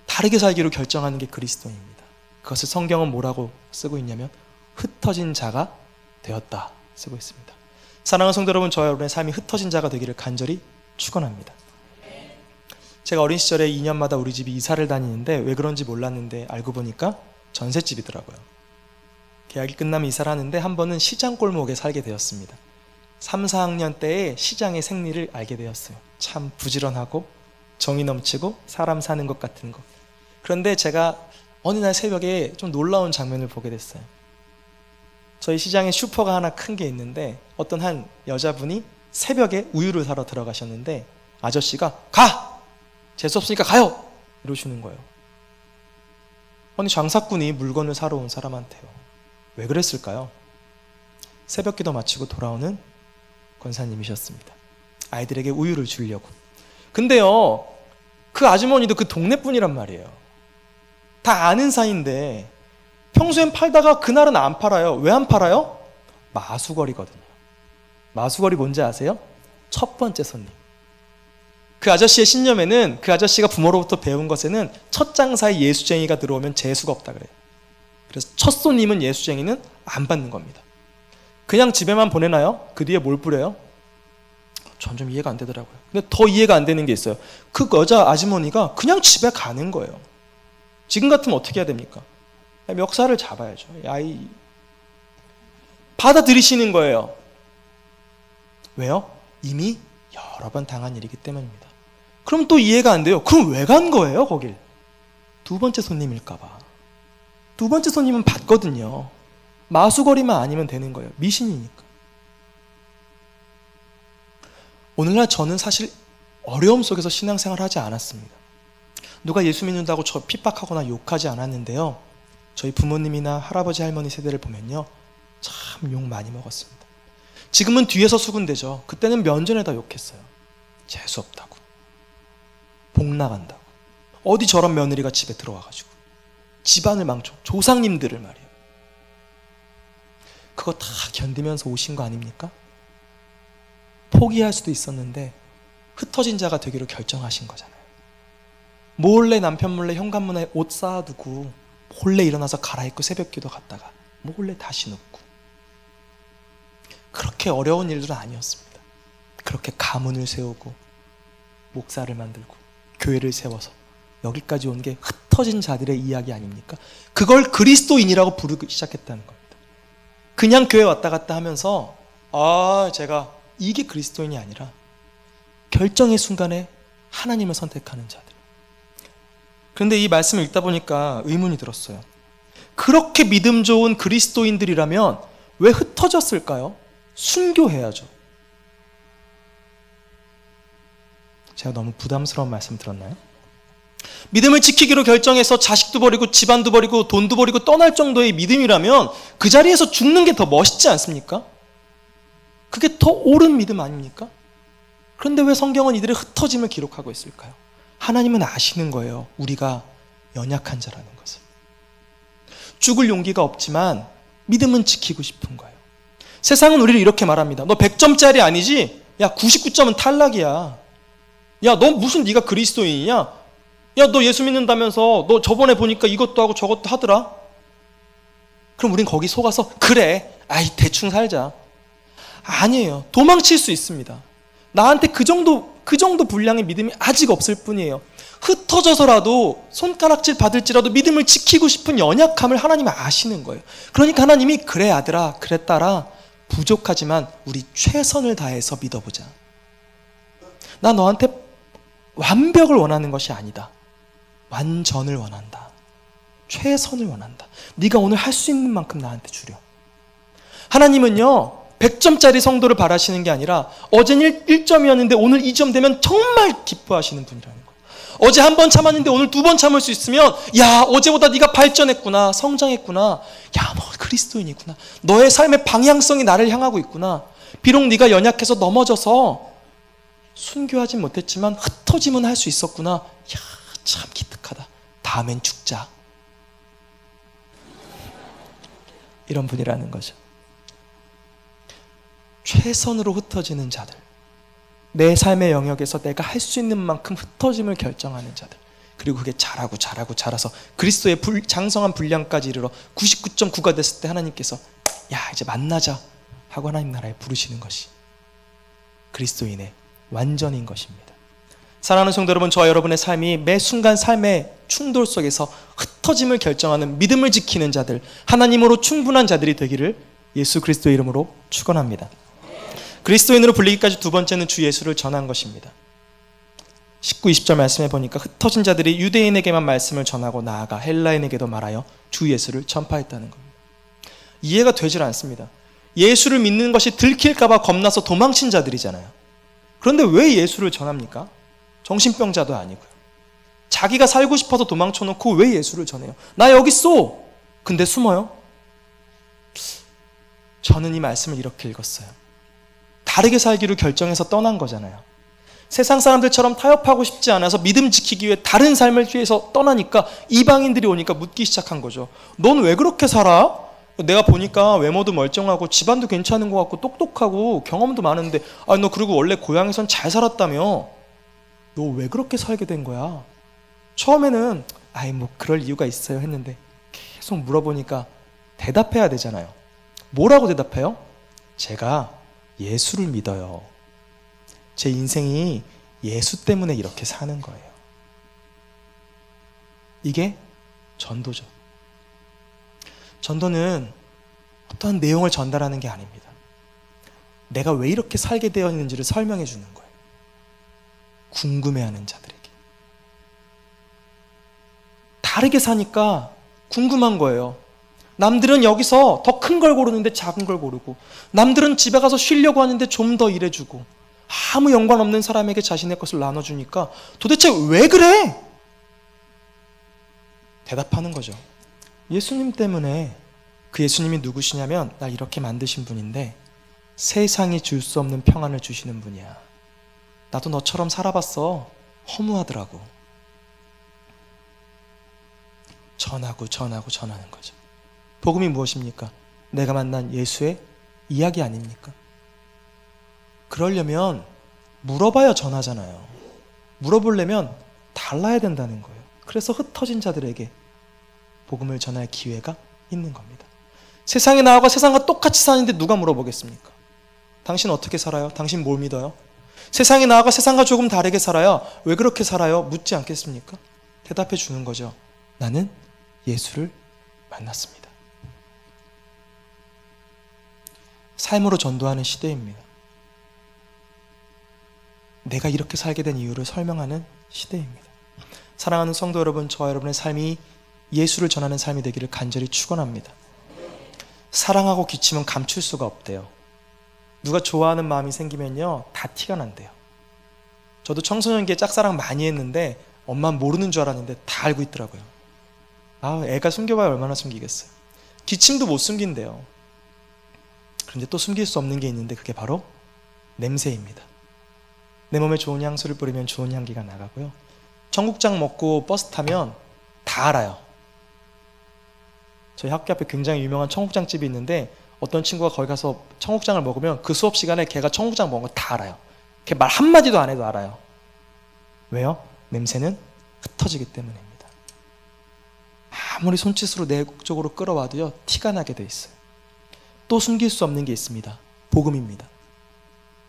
다르게 살기로 결정하는 게 그리스도입니다. 그것을 성경은 뭐라고 쓰고 있냐면 흩어진 자가 되었다 쓰고 있습니다. 사랑하는 성도 여러분, 저와 여러분의 삶이 흩어진 자가 되기를 간절히 축원합니다. 제가 어린 시절에 2년마다 우리 집이 이사를 다니는데 왜 그런지 몰랐는데 알고 보니까 전셋집이더라고요. 계약이 끝나면 이사를 하는데 한 번은 시장 골목에 살게 되었습니다. 3, 4학년 때에 시장의 생리를 알게 되었어요. 참 부지런하고 정이 넘치고 사람 사는 것 같은 거. 그런데 제가 어느 날 새벽에 좀 놀라운 장면을 보게 됐어요. 저희 시장에 슈퍼가 하나 큰 게 있는데 어떤 한 여자분이 새벽에 우유를 사러 들어가셨는데 아저씨가 가! 재수 없으니까 가요! 이러시는 거예요. 아니 장사꾼이 물건을 사러 온 사람한테요. 왜 그랬을까요? 새벽 기도 마치고 돌아오는 권사님이셨습니다. 아이들에게 우유를 주려고. 근데요, 그 아주머니도 그 동네 분이란 말이에요. 다 아는 사이인데 평소엔 팔다가 그날은 안 팔아요. 왜 안 팔아요? 마수거리거든요. 마수거리 뭔지 아세요? 첫 번째 손님. 그 아저씨의 신념에는, 그 아저씨가 부모로부터 배운 것에는 첫 장사에 예수쟁이가 들어오면 재수가 없다 그래요. 그래서 첫 손님은 예수쟁이는 안 받는 겁니다. 그냥 집에만 보내나요? 그 뒤에 뭘 뿌려요? 전 좀 이해가 안 되더라고요. 근데 더 이해가 안 되는 게 있어요. 그 여자 아주머니가 그냥 집에 가는 거예요. 지금 같으면 어떻게 해야 됩니까? 멱살을 잡아야죠. 야이 받아들이시는 거예요. 왜요? 이미 여러 번 당한 일이기 때문입니다. 그럼 또 이해가 안 돼요. 그럼 왜 간 거예요, 거길? 두 번째 손님일까 봐. 두 번째 손님은 받거든요. 마수거리만 아니면 되는 거예요. 미신이니까. 오늘날 저는 사실 어려움 속에서 신앙생활을 하지 않았습니다. 누가 예수 믿는다고 저 핍박하거나 욕하지 않았는데요. 저희 부모님이나 할아버지 할머니 세대를 보면요, 참 욕 많이 먹었습니다. 지금은 뒤에서 수군대죠. 그때는 면전에다 욕했어요. 재수없다고, 복 나간다고, 어디 저런 며느리가 집에 들어와가지고 집안을 망쳐, 조상님들을 말이에요. 그거 다 견디면서 오신 거 아닙니까? 포기할 수도 있었는데 흩어진 자가 되기로 결정하신 거잖아요. 몰래 남편 몰래 현관문에 옷 쌓아두고 몰래 일어나서 갈아입고 새벽기도 갔다가 몰래 다시 눕고. 그렇게 어려운 일들은 아니었습니다. 그렇게 가문을 세우고 목사를 만들고 교회를 세워서 여기까지 온 게 흩어진 자들의 이야기 아닙니까? 그걸 그리스도인이라고 부르기 시작했다는 겁니다. 그냥 교회 왔다 갔다 하면서 제가 이게 그리스도인이 아니라 결정의 순간에 하나님을 선택하는 자들. 그런데 이 말씀을 읽다 보니까 의문이 들었어요. 그렇게 믿음 좋은 그리스도인들이라면 왜 흩어졌을까요? 순교해야죠. 제가 너무 부담스러운 말씀 들었나요? 믿음을 지키기로 결정해서 자식도 버리고 집안도 버리고 돈도 버리고 떠날 정도의 믿음이라면 그 자리에서 죽는 게 더 멋있지 않습니까? 그게 더 옳은 믿음 아닙니까? 그런데 왜 성경은 이들의 흩어짐을 기록하고 있을까요? 하나님은 아시는 거예요. 우리가 연약한 자라는 것을. 죽을 용기가 없지만 믿음은 지키고 싶은 거예요. 세상은 우리를 이렇게 말합니다. 너 100점짜리 아니지? 야, 99점은 탈락이야. 야, 너 무슨 네가 그리스도인이냐? 야, 너 예수 믿는다면서 너 저번에 보니까 이것도 하고 저것도 하더라? 그럼 우린 거기 속아서 그래, 아이 대충 살자. 아니에요. 도망칠 수 있습니다. 나한테 그 정도 분량의 믿음이 아직 없을 뿐이에요. 흩어져서라도 손가락질 받을지라도 믿음을 지키고 싶은 연약함을 하나님은 아시는 거예요. 그러니까 하나님이 그래 아들아, 그래 딸아, 부족하지만 우리 최선을 다해서 믿어보자. 나 너한테 완벽을 원하는 것이 아니다. 완전을 원한다. 최선을 원한다. 네가 오늘 할 수 있는 만큼 나한테 주려. 하나님은요 100점짜리 성도를 바라시는 게 아니라 어제는 1점이었는데 오늘 2점 되면 정말 기뻐하시는 분이라는 거예요. 어제 한 번 참았는데 오늘 2번 참을 수 있으면 야, 어제보다 네가 발전했구나, 성장했구나, 야, 너 그리스도인이구나, 너의 삶의 방향성이 나를 향하고 있구나. 비록 네가 연약해서 넘어져서 순교하진 못했지만 흩어짐은 할 수 있었구나. 야, 참 기특하다. 다음엔 죽자. 이런 분이라는 거죠. 최선으로 흩어지는 자들, 내 삶의 영역에서 내가 할 수 있는 만큼 흩어짐을 결정하는 자들, 그리고 그게 자라서 그리스도의 장성한 분량까지 이르러 99.9가 됐을 때 하나님께서 야, 이제 만나자 하고 하나님 나라에 부르시는 것이 그리스도인의 완전인 것입니다. 사랑하는 성도 여러분, 저와 여러분의 삶이 매 순간 삶의 충돌 속에서 흩어짐을 결정하는 믿음을 지키는 자들, 하나님으로 충분한 자들이 되기를 예수 그리스도의 이름으로 축원합니다. 그리스도인으로 불리기까지 두 번째는 주 예수를 전한 것입니다. 19, 20절 말씀해 보니까 흩어진 자들이 유대인에게만 말씀을 전하고 나아가 헬라인에게도 말하여 주 예수를 전파했다는 겁니다. 이해가 되질 않습니다. 예수를 믿는 것이 들킬까 봐 겁나서 도망친 자들이잖아요. 그런데 왜 예수를 전합니까? 정신병자도 아니고요. 자기가 살고 싶어서 도망쳐놓고 왜 예수를 전해요? 나 여기 있어! 근데 숨어요? 저는 이 말씀을 이렇게 읽었어요. 다르게 살기로 결정해서 떠난 거잖아요. 세상 사람들처럼 타협하고 싶지 않아서 믿음 지키기 위해 다른 삶을 위해서 떠나니까 이방인들이 오니까 묻기 시작한 거죠. 넌 왜 그렇게 살아? 내가 보니까 외모도 멀쩡하고 집안도 괜찮은 것 같고 똑똑하고 경험도 많은데 너 그리고 원래 고향에선 잘 살았다며. 너 왜 그렇게 살게 된 거야? 처음에는 뭐 그럴 이유가 있어요 했는데 계속 물어보니까 대답해야 되잖아요. 뭐라고 대답해요? 제가 예수를 믿어요. 제 인생이 예수 때문에 이렇게 사는 거예요. 이게 전도죠. 전도는 어떠한 내용을 전달하는 게 아닙니다. 내가 왜 이렇게 살게 되어 있는지를 설명해 주는 거예요. 궁금해하는 자들에게. 다르게 사니까 궁금한 거예요. 남들은 여기서 더 큰 걸 고르는데 작은 걸 고르고, 남들은 집에 가서 쉬려고 하는데 좀 더 일해주고, 아무 연관 없는 사람에게 자신의 것을 나눠주니까 도대체 왜 그래? 대답하는 거죠. 예수님 때문에. 그 예수님이 누구시냐면 날 이렇게 만드신 분인데 세상이 줄 수 없는 평안을 주시는 분이야. 나도 너처럼 살아봤어. 허무하더라고. 전하는 거죠. 복음이 무엇입니까? 내가 만난 예수의 이야기 아닙니까? 그러려면 물어봐야 전하잖아요. 물어보려면 달라야 된다는 거예요. 그래서 흩어진 자들에게 복음을 전할 기회가 있는 겁니다. 세상에 나와가 세상과 똑같이 사는데 누가 물어보겠습니까? 당신 어떻게 살아요? 당신 뭘 믿어요? 세상에 나와가 세상과 조금 다르게 살아요. 왜 그렇게 살아요? 묻지 않겠습니까? 대답해 주는 거죠. 나는 예수를 만났습니다. 삶으로 전도하는 시대입니다. 내가 이렇게 살게 된 이유를 설명하는 시대입니다. 사랑하는 성도 여러분, 저와 여러분의 삶이 예수를 전하는 삶이 되기를 간절히 축원합니다. 사랑하고 기침은 감출 수가 없대요. 누가 좋아하는 마음이 생기면요 다 티가 난대요. 저도 청소년기에 짝사랑 많이 했는데 엄마는 모르는 줄 알았는데 다 알고 있더라고요. 애가 숨겨봐야 얼마나 숨기겠어요. 기침도 못 숨긴대요. 그런데 또 숨길 수 없는 게 있는데 그게 바로 냄새입니다. 내 몸에 좋은 향수를 뿌리면 좋은 향기가 나가고요. 청국장 먹고 버스 타면 다 알아요. 저희 학교 앞에 굉장히 유명한 청국장집이 있는데 어떤 친구가 거기 가서 청국장을 먹으면 그 수업 시간에 걔가 청국장 먹은 거 다 알아요. 걔 말 한마디도 안 해도 알아요. 왜요? 냄새는 흩어지기 때문입니다. 아무리 손짓으로 내 쪽으로 끌어와도요, 티가 나게 돼 있어요. 또 숨길 수 없는 게 있습니다. 복음입니다.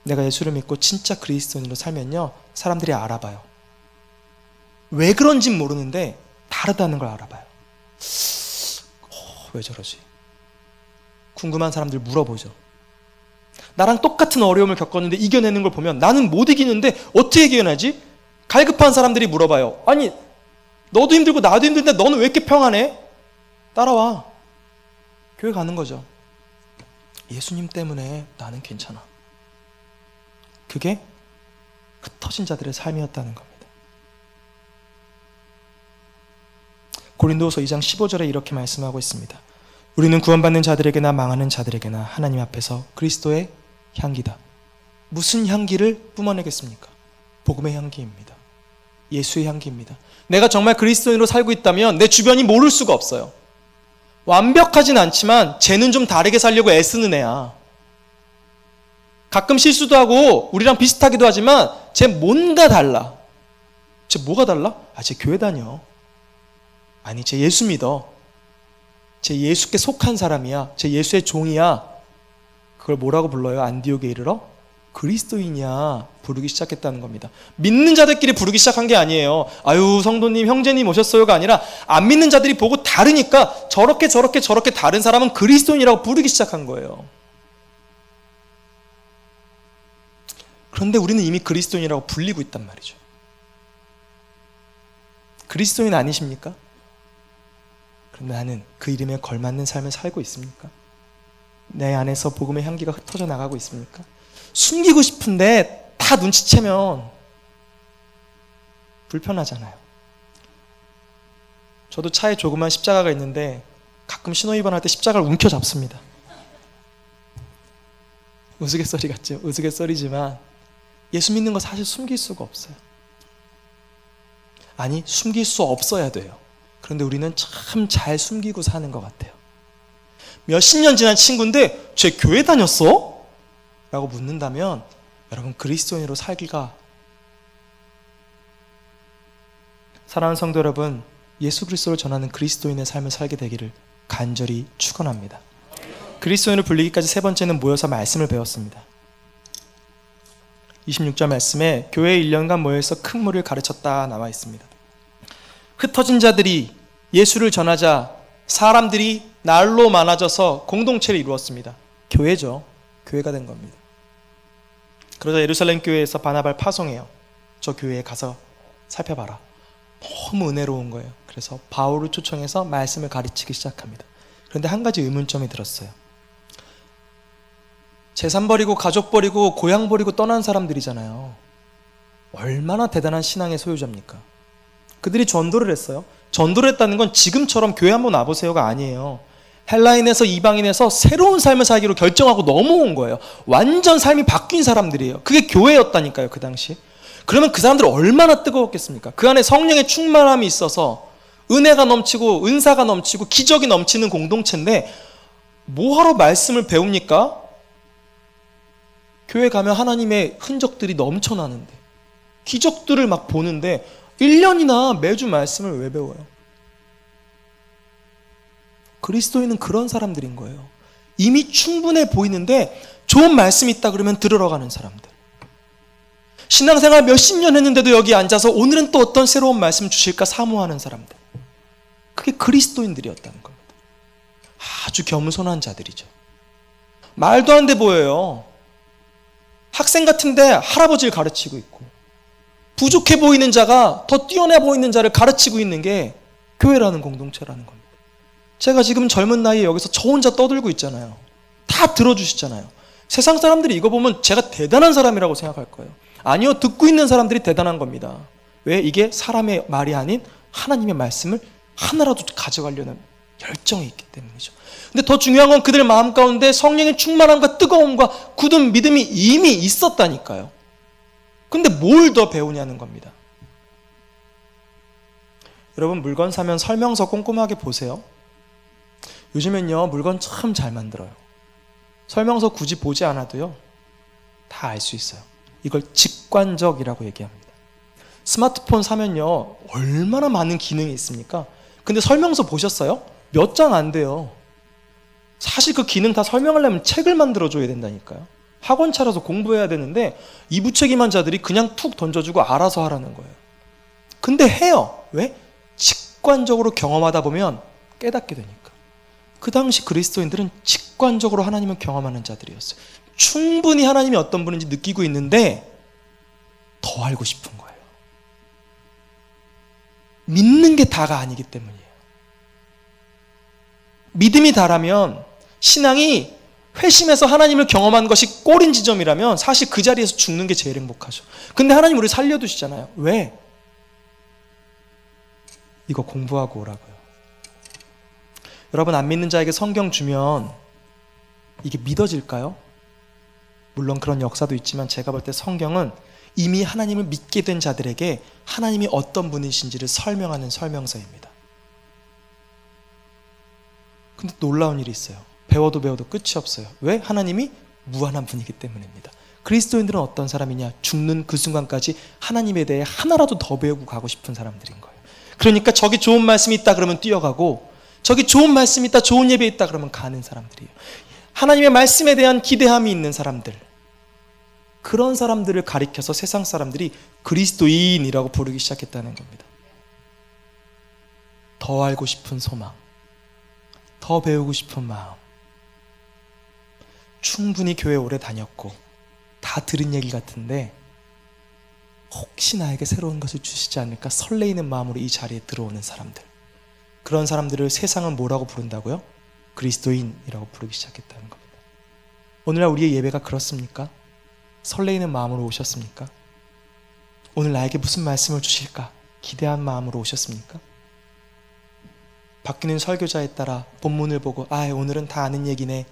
내가 예수를 믿고 진짜 그리스도인으로 살면요, 사람들이 알아봐요. 왜 그런진 모르는데 다르다는 걸 알아봐요. 왜 저러지? 궁금한 사람들 물어보죠. 나랑 똑같은 어려움을 겪었는데 이겨내는 걸 보면 나는 못 이기는데 어떻게 이겨내지? 갈급한 사람들이 물어봐요. 아니, 너도 힘들고 나도 힘든데 너는 왜 이렇게 평안해? 따라와. 교회 가는 거죠. 예수님 때문에 나는 괜찮아. 그게 흩어진 자들의 삶이었다는 겁니다. 고린도후서 2장 15절에 이렇게 말씀하고 있습니다. 우리는 구원받는 자들에게나 망하는 자들에게나 하나님 앞에서 그리스도의 향기다. 무슨 향기를 뿜어내겠습니까? 복음의 향기입니다. 예수의 향기입니다. 내가 정말 그리스도인으로 살고 있다면 내 주변이 모를 수가 없어요. 완벽하진 않지만 쟤는 좀 다르게 살려고 애쓰는 애야. 가끔 실수도 하고 우리랑 비슷하기도 하지만 쟤 뭔가 달라. 쟤 뭐가 달라? 쟤 교회 다녀. 아니, 쟤 예수 믿어. 쟤 예수께 속한 사람이야. 쟤 예수의 종이야. 그걸 뭐라고 불러요? 안디옥에 이르러 그리스도인이야 부르기 시작했다는 겁니다. 믿는 자들끼리 부르기 시작한 게 아니에요. 아유, 성도님, 형제님 오셨어요가 아니라 안 믿는 자들이 보고 다르니까 저렇게 다른 사람은 그리스도인이라고 부르기 시작한 거예요. 그런데 우리는 이미 그리스도인이라고 불리고 있단 말이죠. 그리스도인 아니십니까? 그런데 나는 그 이름에 걸맞는 삶을 살고 있습니까? 내 안에서 복음의 향기가 흩어져 나가고 있습니까? 숨기고 싶은데 다 눈치채면 불편하잖아요. 저도 차에 조그만 십자가가 있는데 가끔 신호위반할 때 십자가를 움켜잡습니다. 우스갯소리 같죠? 우스갯소리지만 예수 믿는 거 사실 숨길 수가 없어요. 아니, 숨길 수 없어야 돼요. 그런데 우리는 참 잘 숨기고 사는 것 같아요. 몇십 년 지난 친구인데 쟤 교회 다녔어? 라고 묻는다면 여러분, 그리스도인으로 살기가, 사랑하는 성도 여러분, 예수 그리스도를 전하는 그리스도인의 삶을 살게 되기를 간절히 축원합니다. 그리스도인을 불리기까지 세 번째는 모여서 말씀을 배웠습니다. 26절 말씀에 교회에 1년간 모여서 큰 무리를 가르쳤다 나와 있습니다. 흩어진 자들이 예수를 전하자 사람들이 날로 많아져서 공동체를 이루었습니다. 교회죠. 교회가 된 겁니다. 그러자 예루살렘 교회에서 바나바를 파송해요. 저 교회에 가서 살펴봐라. 너무 은혜로운 거예요. 그래서 바울을 초청해서 말씀을 가르치기 시작합니다. 그런데 한 가지 의문점이 들었어요. 재산 버리고 가족 버리고 고향 버리고 떠난 사람들이잖아요. 얼마나 대단한 신앙의 소유자입니까? 그들이 전도를 했어요. 전도를 했다는 건 지금처럼 교회 한번 와보세요가 아니에요. 헬라인에서 이방인에서 새로운 삶을 살기로 결정하고 넘어온 거예요. 완전 삶이 바뀐 사람들이에요. 그게 교회였다니까요, 그 당시. 그러면 그 사람들 얼마나 뜨거웠겠습니까? 그 안에 성령의 충만함이 있어서 은혜가 넘치고 은사가 넘치고 기적이 넘치는 공동체인데 뭐하러 말씀을 배웁니까? 교회 가면 하나님의 흔적들이 넘쳐나는데, 기적들을 막 보는데 1년이나 매주 말씀을 왜 배워요? 그리스도인은 그런 사람들인 거예요. 이미 충분해 보이는데 좋은 말씀이 있다 그러면 들으러 가는 사람들. 신앙생활 몇십 년 했는데도 여기 앉아서 오늘은 또 어떤 새로운 말씀 주실까 사모하는 사람들. 그게 그리스도인들이었다는 겁니다. 아주 겸손한 자들이죠. 말도 안 돼 보여요. 학생 같은데 할아버지를 가르치고 있고, 부족해 보이는 자가 더 뛰어나 보이는 자를 가르치고 있는 게 교회라는 공동체라는 겁니다. 제가 지금 젊은 나이에 여기서 저 혼자 떠들고 있잖아요. 다 들어주시잖아요. 세상 사람들이 이거 보면 제가 대단한 사람이라고 생각할 거예요. 아니요, 듣고 있는 사람들이 대단한 겁니다. 왜? 이게 사람의 말이 아닌 하나님의 말씀을 하나라도 가져가려는 열정이 있기 때문이죠. 근데 더 중요한 건 그들 마음 가운데 성령의 충만함과 뜨거움과 굳은 믿음이 이미 있었다니까요. 근데 뭘 더 배우냐는 겁니다. 여러분, 물건 사면 설명서 꼼꼼하게 보세요. 요즘엔요, 물건 참 잘 만들어요. 설명서 굳이 보지 않아도요, 다 알 수 있어요. 이걸 직관적이라고 얘기합니다. 스마트폰 사면요, 얼마나 많은 기능이 있습니까? 근데 설명서 보셨어요? 몇 장 안 돼요. 사실 그 기능 다 설명하려면 책을 만들어줘야 된다니까요. 학원 차려서 공부해야 되는데 이부책임한 자들이 그냥 툭 던져주고 알아서 하라는 거예요. 근데 해요. 왜? 직관적으로 경험하다 보면 깨닫게 되니까. 그 당시 그리스도인들은 직관적으로 하나님을 경험하는 자들이었어요. 충분히 하나님이 어떤 분인지 느끼고 있는데 더 알고 싶은 거예요. 믿는 게 다가 아니기 때문이에요. 믿음이 다라면, 신앙이 회심해서 하나님을 경험하는 것이 꼬린 지점이라면 사실 그 자리에서 죽는 게 제일 행복하죠. 근데 하나님 우리 살려두시잖아요. 왜? 이거 공부하고 오라고요. 여러분, 안 믿는 자에게 성경 주면 이게 믿어질까요? 물론 그런 역사도 있지만 제가 볼 때 성경은 이미 하나님을 믿게 된 자들에게 하나님이 어떤 분이신지를 설명하는 설명서입니다. 근데 놀라운 일이 있어요. 배워도 끝이 없어요. 왜? 하나님이 무한한 분이기 때문입니다. 그리스도인들은 어떤 사람이냐? 죽는 그 순간까지 하나님에 대해 하나라도 더 배우고 가고 싶은 사람들인 거예요. 그러니까 저기 좋은 말씀이 있다 그러면 뛰어가고, 저기 좋은 말씀이 있다, 좋은 예배 있다 그러면 가는 사람들이에요. 하나님의 말씀에 대한 기대함이 있는 사람들, 그런 사람들을 가리켜서 세상 사람들이 그리스도인이라고 부르기 시작했다는 겁니다. 더 알고 싶은 소망, 더 배우고 싶은 마음. 충분히 교회 오래 다녔고 다 들은 얘기 같은데 혹시 나에게 새로운 것을 주시지 않을까 설레이는 마음으로 이 자리에 들어오는 사람들, 그런 사람들을 세상은 뭐라고 부른다고요? 그리스도인이라고 부르기 시작했다는 겁니다. 오늘날 우리의 예배가 그렇습니까? 설레이는 마음으로 오셨습니까? 오늘 나에게 무슨 말씀을 주실까 기대한 마음으로 오셨습니까? 바뀌는 설교자에 따라 본문을 보고 오늘은 다 아는 얘기네,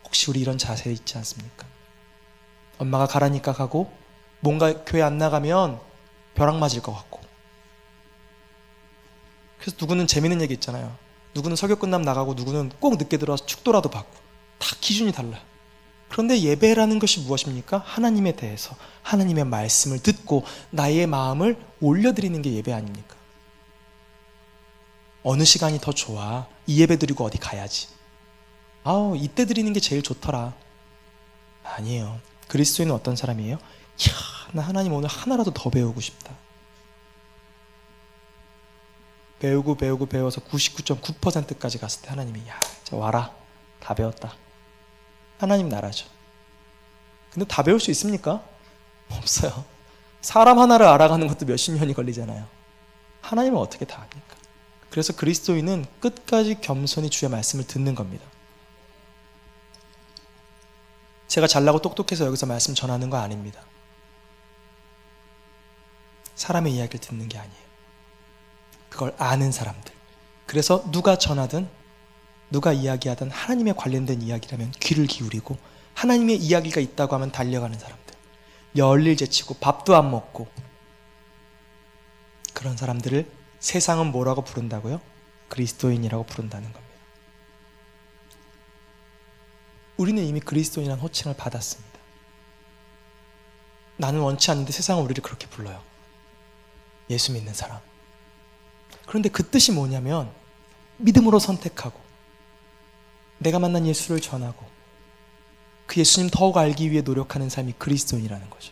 혹시 우리 이런 자세에 있지 않습니까? 엄마가 가라니까 가고 뭔가 교회 안 나가면 벼락 맞을 것 같고, 그래서 누구는 재밌는 얘기 있잖아요. 누구는 설교 끝나면 나가고 누구는 꼭 늦게 들어와서 축도라도 받고, 다 기준이 달라요. 그런데 예배라는 것이 무엇입니까? 하나님에 대해서 하나님의 말씀을 듣고 나의 마음을 올려드리는 게 예배 아닙니까? 어느 시간이 더 좋아? 이 예배 드리고 어디 가야지. 이때 드리는 게 제일 좋더라. 아니에요. 그리스도인은 어떤 사람이에요? 나 하나님 오늘 하나라도 더 배우고 싶다. 배우고 배워서 99.9%까지 갔을 때 하나님이 자 와라, 다 배웠다. 하나님 나라죠. 근데 다 배울 수 있습니까? 없어요. 사람 하나를 알아가는 것도 몇십 년이 걸리잖아요. 하나님은 어떻게 다 합니까? 그래서 그리스도인은 끝까지 겸손히 주의 말씀을 듣는 겁니다. 제가 잘나고 똑똑해서 여기서 말씀 전하는 거 아닙니다. 사람의 이야기를 듣는 게 아니에요. 그걸 아는 사람들. 그래서 누가 전하든 누가 이야기하든 하나님에 관련된 이야기라면 귀를 기울이고, 하나님의 이야기가 있다고 하면 달려가는 사람들, 열일 제치고 밥도 안 먹고, 그런 사람들을 세상은 뭐라고 부른다고요? 그리스도인이라고 부른다는 겁니다. 우리는 이미 그리스도인이라는 호칭을 받았습니다. 나는 원치 않는데 세상은 우리를 그렇게 불러요. 예수 믿는 사람. 그런데 그 뜻이 뭐냐면 믿음으로 선택하고 내가 만난 예수를 전하고 그 예수님 더욱 알기 위해 노력하는 삶이 그리스도인이라는 거죠.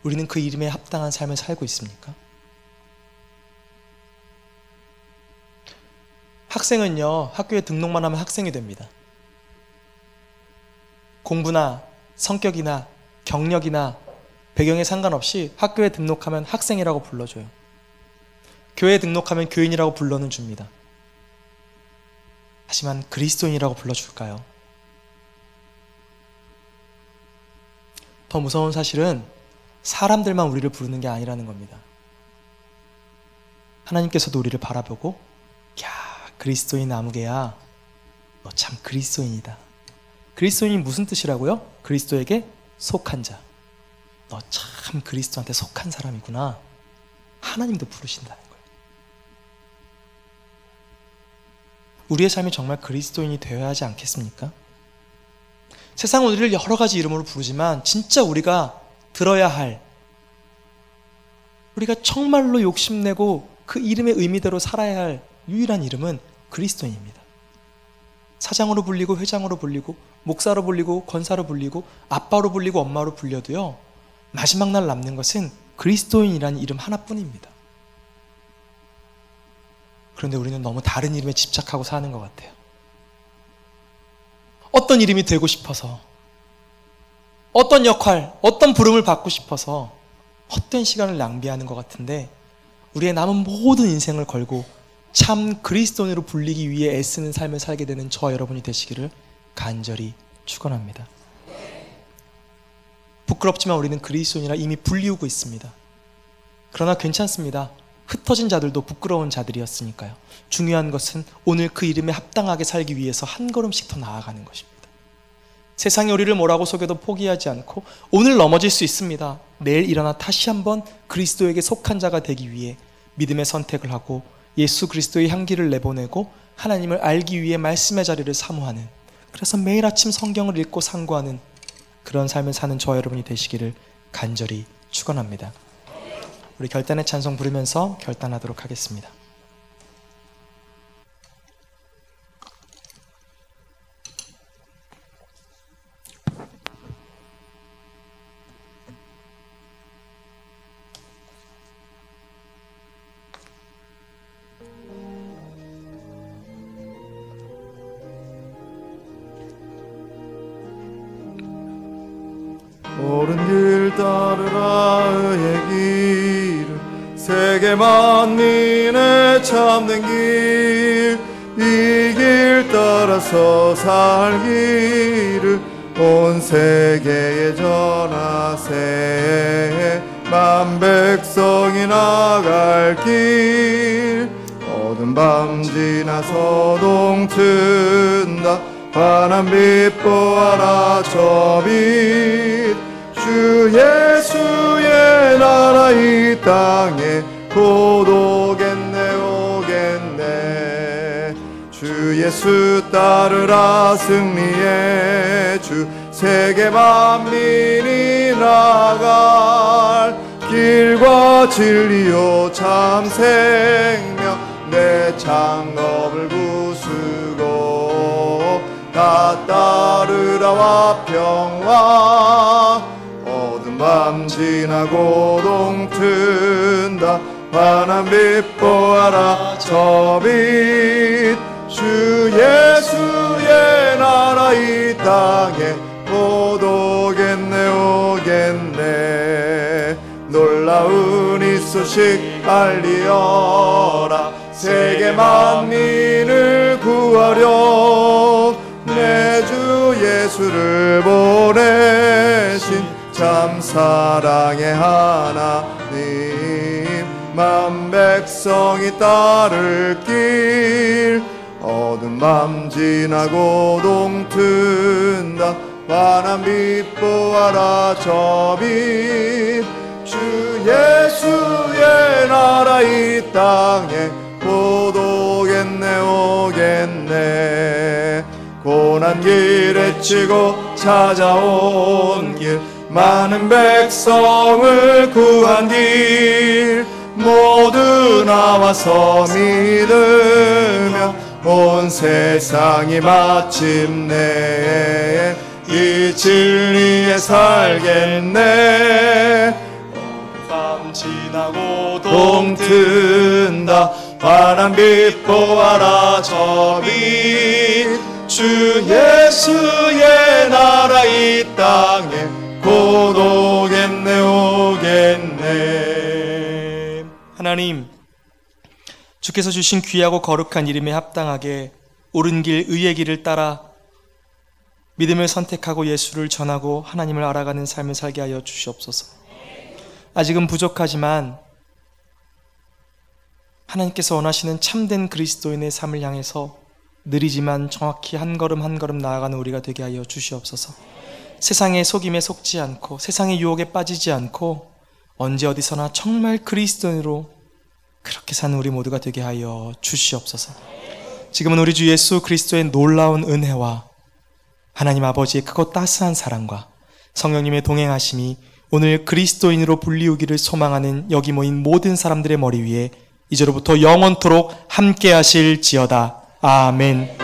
우리는 그 이름에 합당한 삶을 살고 있습니까? 학생은요, 학교에 등록만 하면 학생이 됩니다. 공부나 성격이나 경력이나 배경에 상관없이 학교에 등록하면 학생이라고 불러줘요. 교회에 등록하면 교인이라고 불러는 줍니다. 하지만 그리스도인이라고 불러줄까요? 더 무서운 사실은 사람들만 우리를 부르는 게 아니라는 겁니다. 하나님께서도 우리를 바라보고 그리스도인 아무개야, 너 참 그리스도인이다. 그리스도인이 무슨 뜻이라고요? 그리스도에게 속한 자. 너 참 그리스도한테 속한 사람이구나. 하나님도 부르신다는 거예요. 우리의 삶이 정말 그리스도인이 되어야 하지 않겠습니까? 세상은 우리를 여러 가지 이름으로 부르지만 진짜 우리가 들어야 할, 우리가 정말로 욕심내고 그 이름의 의미대로 살아야 할 유일한 이름은 그리스도인입니다. 사장으로 불리고 회장으로 불리고 목사로 불리고 권사로 불리고 아빠로 불리고 엄마로 불려도요, 마지막 날 남는 것은 그리스도인이라는 이름 하나뿐입니다. 그런데 우리는 너무 다른 이름에 집착하고 사는 것 같아요. 어떤 이름이 되고 싶어서, 어떤 역할, 어떤 부름을 받고 싶어서 헛된 시간을 낭비하는 것 같은데, 우리의 남은 모든 인생을 걸고 참 그리스도인으로 불리기 위해 애쓰는 삶을 살게 되는 저와 여러분이 되시기를 간절히 축원합니다. 부끄럽지만 우리는 그리스도인이라 이미 불리우고 있습니다. 그러나 괜찮습니다. 흩어진 자들도 부끄러운 자들이었으니까요. 중요한 것은 오늘 그 이름에 합당하게 살기 위해서 한 걸음씩 더 나아가는 것입니다. 세상이 우리를 뭐라고 속여도 포기하지 않고, 오늘 넘어질 수 있습니다. 내일 일어나 다시 한번 그리스도에게 속한 자가 되기 위해 믿음의 선택을 하고 예수 그리스도의 향기를 내보내고 하나님을 알기 위해 말씀의 자리를 사모하는, 그래서 매일 아침 성경을 읽고 상고하는 그런 삶을 사는 저와 여러분이 되시기를 간절히 축원합니다. 우리 결단의 찬송 부르면서 결단하도록 하겠습니다. 옳은 길 따르라 의의 길, 세계 만민의 참된 길, 이 길 따라서 살기를 온 세계에 전하세. 만 백성이 나갈 길, 어두운 밤 지나서 동튼다. 환한 빛 보아라 저 빛, 주 예수의 나라 이 땅에 곧 오겠네 오겠네. 주 예수 따르라 승리의 주, 세계 만민이 나갈 길과 진리요 참 생명, 내 창업을 부수고 다 따르라와 평화. 어두운 밤 지나고 동튼다. 환한 빛 보아라 저 빛, 주 예수의 나라 이 땅에 곧 오겠네 오겠네. 놀라운 이 소식 알리어라. 세계 만민을 구하려 내 주 예수를 보내신 참 사랑의 하나님. 만 백성이 따를 길, 어두운 밤 지나고 동튼다. 환한 빛 보아라 저 빛, 주 예수의 나라 이 땅에 곧 오겠네 오겠네. 고난 길 헤치고 찾아온 길, 많은 백성을 구한 길, 모두 나와서 믿으며 온 세상이 마침내 이 진리에 살겠네. 밤 지나고 동튼다. 환한 빛 보아라 저 빛, 주 예수의 나라 이 땅에 곧 오겠네 오겠네. 하나님, 주께서 주신 귀하고 거룩한 이름에 합당하게 옳은 길 의의 길을 따라 믿음을 선택하고 예수를 전하고 하나님을 알아가는 삶을 살게 하여 주시옵소서. 아직은 부족하지만 하나님께서 원하시는 참된 그리스도인의 삶을 향해서 느리지만 정확히 한 걸음 한 걸음 나아가는 우리가 되게 하여 주시옵소서. 세상의 속임에 속지 않고 세상의 유혹에 빠지지 않고 언제 어디서나 정말 그리스도인으로 그렇게 사는 우리 모두가 되게 하여 주시옵소서. 지금은 우리 주 예수 그리스도의 놀라운 은혜와 하나님 아버지의 크고 따스한 사랑과 성령님의 동행하심이 오늘 그리스도인으로 불리우기를 소망하는 여기 모인 모든 사람들의 머리 위에 이제로부터 영원토록 함께 하실지어다. 아멘.